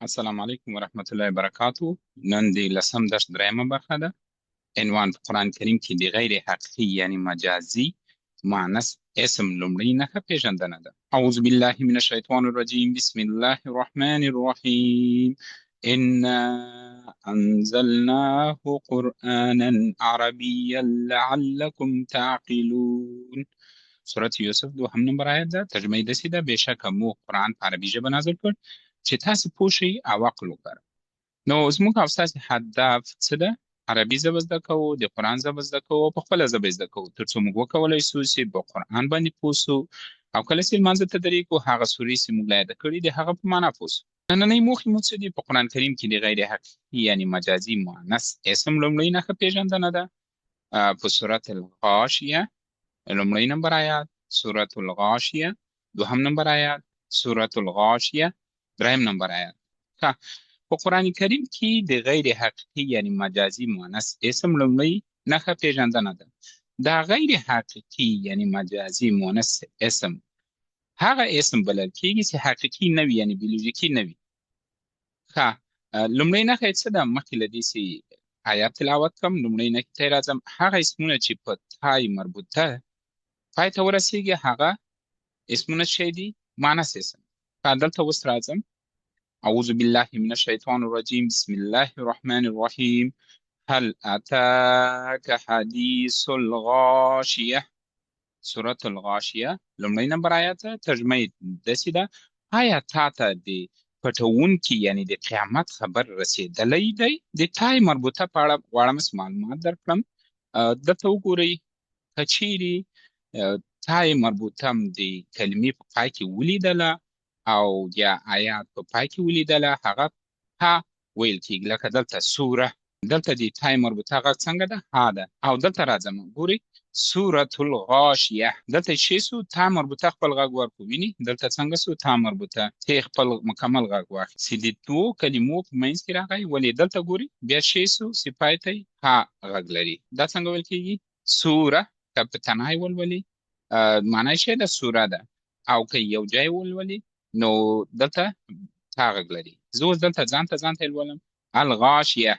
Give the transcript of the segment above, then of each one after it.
السلام علیکم ورحمت الله وبرکاتو. نن د لسم درس دریمه برخه ده. عنوان په قرآن کریم کې د غیر حقیقي یعنی مجازي مؤنث اسم لومړی نښه پیژندنه ده. اعوذ بالله من الشیطان الرجیم بسم الله الرحمن الرحیم انا انزلناه قرآنا عربیا لعلکم تعقلون. سورت یوسف 2 نمبر آیت ده. ترجمه یې داسې ده: بېشکه موږ قرآن په عربي ژبه نازل کړ چې تاسو پوه شئ او عقل وکاروئ. نو زموږ او ستاسې هدف څه ده؟ عربي ژبه زده کوو، د قرآن ژبه زده کوو، په خپله ژبه زده کوو، تر څو موږ وکولی سو چې په قرآن باندې پوه سو او کله چې لمانځه ته درېږو هغه سورې چې موږ لا یاده کړي د هغه په معنا پوه سو. نننۍ موخې مو څه دي؟ په قرآن کریم کې د غیر حقیقي یعنی مجازي مؤنث اسم لومړۍ نښه پیژندنه ده. په سورت الغاشیه لومړی نمبر آیات، سورت الغاشیه 2 نمبر آیات، سورت الغاشیه 3 نمبر آیات. په قرآن کریم کې د غیر حقیقي یعنی مجازي مؤنث اسم لومړی نښه پیژندنه ده. دا غیر حقیقي یعنی مجازي مؤنث اسم هغه اسم بلل کېږي چې حقیقي نه وي، یعنی بیولوژیکي نه وي. لومړی نښه یې څه ده؟ مخکې له دې چې آیات تلاوت کړم لومړی نښې ته راځم. هغه اسمونه چې په تای مربوطه پای ته ورسېږي هغه اسمونه څه دي؟ مؤنث اسم. دلته اوس راځم. أعوذ بالله من الشيطان الرجيم بسم الله الرحمن الرحيم هل أتاك حديث الغاشية. سورة الغاشية لومړی نمبر آیات. ترجمه یې داسې ده: آیا تا ته د پټونکي یعنی د قیامت خبر رسېدلی دی؟ د تای مربوطه په اړه غواړم معلومات درکړم. دلته وګورئ، که چیرې تای مربوطه د کلمې په پای کې ولیدله او یا آیات په پای کې ولیدله هغه ها ویل کېږي. لکه دلته سوره، دلته د تای مربوطه غږ څنګه ده؟ ها ده. او دلته راځم ګورئ سورة الغاشیه، دلته شی سو تا مربوطه خپل غږ ورکو. ویني دلته څنګه سو تا مربوطه ته خپل مکمل غږ واخلي چې د دوو کلمو په منځ کې راغی. ولې دلته ګورئ بیا شی سو صفای ته ها غږ لري. دا څنګه ویل کېږي؟ سوره که په تنهایی ولولي معنی شی ده سوره ده، او که یو ځای ولولي نو دلته تا غږ لري. زه اوس دلته ځان ته لولم الغاشیه.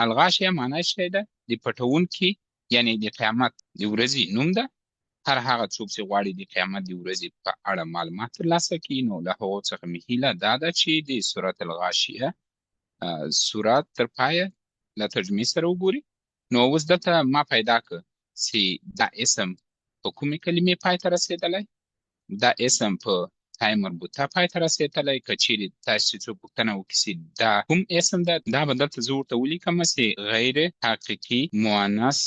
الغاشیه معنی شی ده؟ د پټونکي یعنی د قیامت د ورځې نوم ده. هر هغه څوک چې غواړي د قیامت د ورځې په اړه معلومات ترلاسه کړي نو له هغو څخه مې هیله دا ده چې د سورت الغاشیه سورت تر پایه له ترجمې سره وګوري. نو اوس دلته ما پیدا کړ چې دا اسم په کومې کلمې پای ته رسېدلی؟ دا اسم په تای مربوطه پای ته رسېدلی. که چیرې تاسې څوک پوښتنه وکړي چې دا کوم اسم ده، دا به دلته زه ورته ولیکم چې غیر حقیقي مؤنث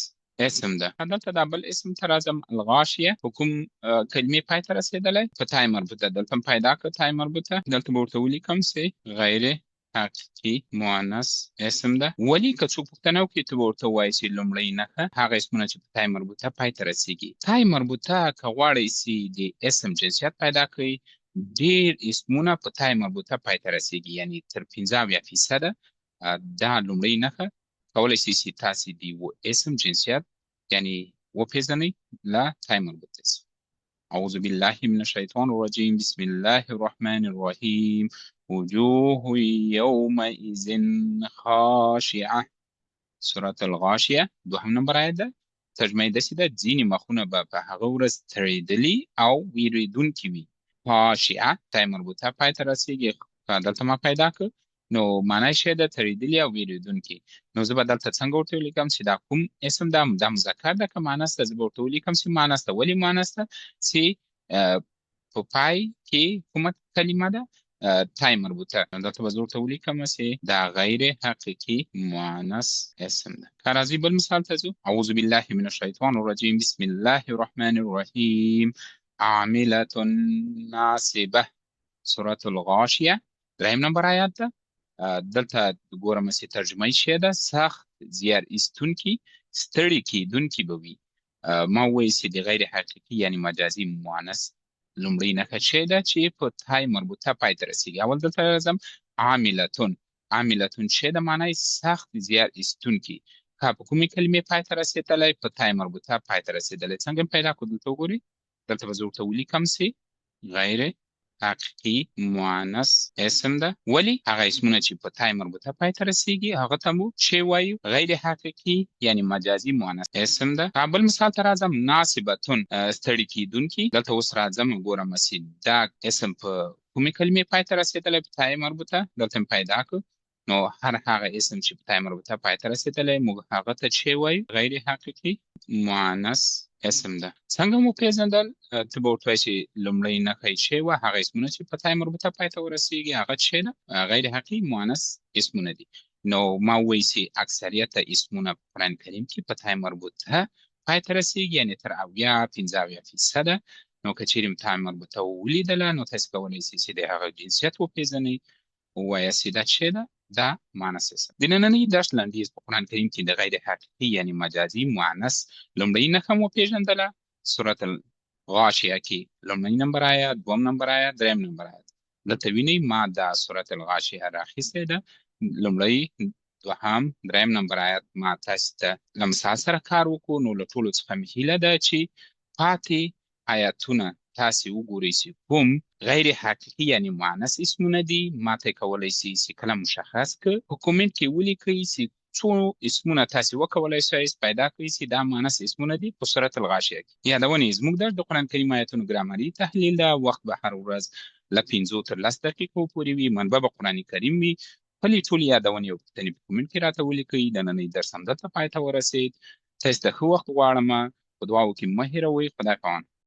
اسم ده. دلته دا بل اسم ته راځم الغاشیه په کوم کلمې پای ته رسېدلی؟ په تای مربوطه. دلته پیدا کړه تای مربوطه، دلته به ورته ولیکم چې غیر حقیقي مؤنث اسم ده. ولې که څوک پوښتنه وکړي ته به ورته ووایي چې لومړی نښه هغه اسمونه چې په تای مربوطه پای ته رسېږي. تای مربوطه که غواړئ چې د اسم جنسیت پیدا کړئ، ډېر اسمونه په تای مربوطه پای ته رسېږي، یعنی تر 50% دا لومړۍ نښه کولی شي چې تاسې د یو اسم جنسیت یعنی وپېژنئ له تای مربوطه څخه. أعوذ بالله من الشيطان الرجيم بسم الله الرحمن الرحيم وجوه يومئذ خاشعة. سورة الغاشیه 2 نمبر آیت ده. ترجمه یې داسې ده: ځینې مخونه به په هغه ورځ تړېدلي او ویرېدونکي وي. خاشعه تای مربوطه پای ته رسېږي. دلته ما پیدا کړ نو معنی شی ده تړېدلي او ویرېدونکي. نو زه به دلته څنګه ورته ولیکم چې دا کوم اسم ده؟ دا مذکر ده که مؤنث ده؟ زه به ورته ولیکم چې مؤنث ده. ولې مؤنث ده؟ چې په پای کې کومه کلمه ده؟ تای مربوطه. دلته به زه ورته ولیکم چې دا غیر حقیقي مؤنث اسم ده. که راځئ بل مثال ته ځو. اعوذ بالله من الشیطان الرجیم بسم الله الرحمن الرحیم عاملة ناصبة. سورة الغاشیه 3 نمبر آیات ده. دلته ګورم چې ترجمه یې څه ده؟ سخت زیار ایستونکي، ستړي کیدونکي به وي. ما وویل چې د غیر حقیقي یعنی مجازي مؤنث لومړۍ نښه څه ده چې په تای مربوطه پای ته رسېږي؟ اول دلته راځم عاملتون. عاملتون څه ده؟ معنی سخت زیار ایستونکي. که په کومې کلمې پای ته رسېدلی؟ په تای مربوطه پای ته رسېدلی. څنګه پیدا کړو؟ دلته وګورئ، دلته به زه ورته ولیکم چې غیر حقیقي مؤنث اسم ده. ولی هغه اسمونه چې په تای مربوطه پای ته رسیږي هغه ته مو چی وایو؟ غیر حقیقي یعنی مجازي مؤنث اسم ده. بل مثال ته راځم، ناصبتون ستړي کیدونکي. دلته اوس راځم ګورم چې دا اسم په کومې کلمې پای ته رسېدلی؟ په تای مربوطه. دلته مې پیدا کړ. نو هر هغه اسم چې په تای مربوطه پای ته رسېدلی موږ هغه ته چی وایو؟ غیر حقیقي مؤنث اسم ده. څنګه مو پیژندل؟ ته به ورته وایې چې لومړۍ نښه یې چی وه؟ هغه اسمونه چې په تای مربوطه پای ته ورسېږي هغه چی ده؟ غیر حقیقي مؤنث اسمونه دي. نو ما ووایي چې اکثریت اسمونه په قرآن کریم کې په تای مربوطه پای ته رسېږي، یعنې تر 85% نو که چیرې تای مربوطه ولیدله نو تاسې کولی شئ چې د هغه جنسیت وپېژنئ، ووایاست چې دا چی ده؟ دا مؤنث اسم. د نننۍ درس لنډیز په قرآن کریم کې د غیر حقیقي یعنی مجازي مؤنث لومړۍ نښه مو پیژندله. سورة الغاشیه کې لومړی نمبر آیات، دوم نمبر آیات، دریم نمبر آیات. دلته وینئ ما دا سورة الغاشیه راخیستې ده. لومړی، دوهم، دریم نمبر آیات ما تاسو ته له مثال سره کار وکړو. نو له ټولو څخه مې هیله ده چې پاتې آیاتونه تاسې وګورئ چې کوم غیر حقیقي یعنی مؤنث اسمونه دي. ماته کولی شئ چې کله مشخص کړ په کومنټ کې ولیکئ چې څو اسمونه تاسې وکولی شئ پیدا کړئ چې دا مؤنث اسمونه دي په سورة الغاشیه کې. یادونې زموږ درس د قرآن کریم آیتونو ګرامري تحلیل ده. وخت به هر ورځ له 5 تر 10 دقیقو پورې وي. منبع به قرآن کریم وي. خپلې ټولې یادونې او پوښتنې په کومنټ کې راته ولیکئ. د نننۍ درس همدلته پای ته ورسېد. تاسو ته ښه وخت غواړم. په دعاو کې مه هېروئ. خدای پامان.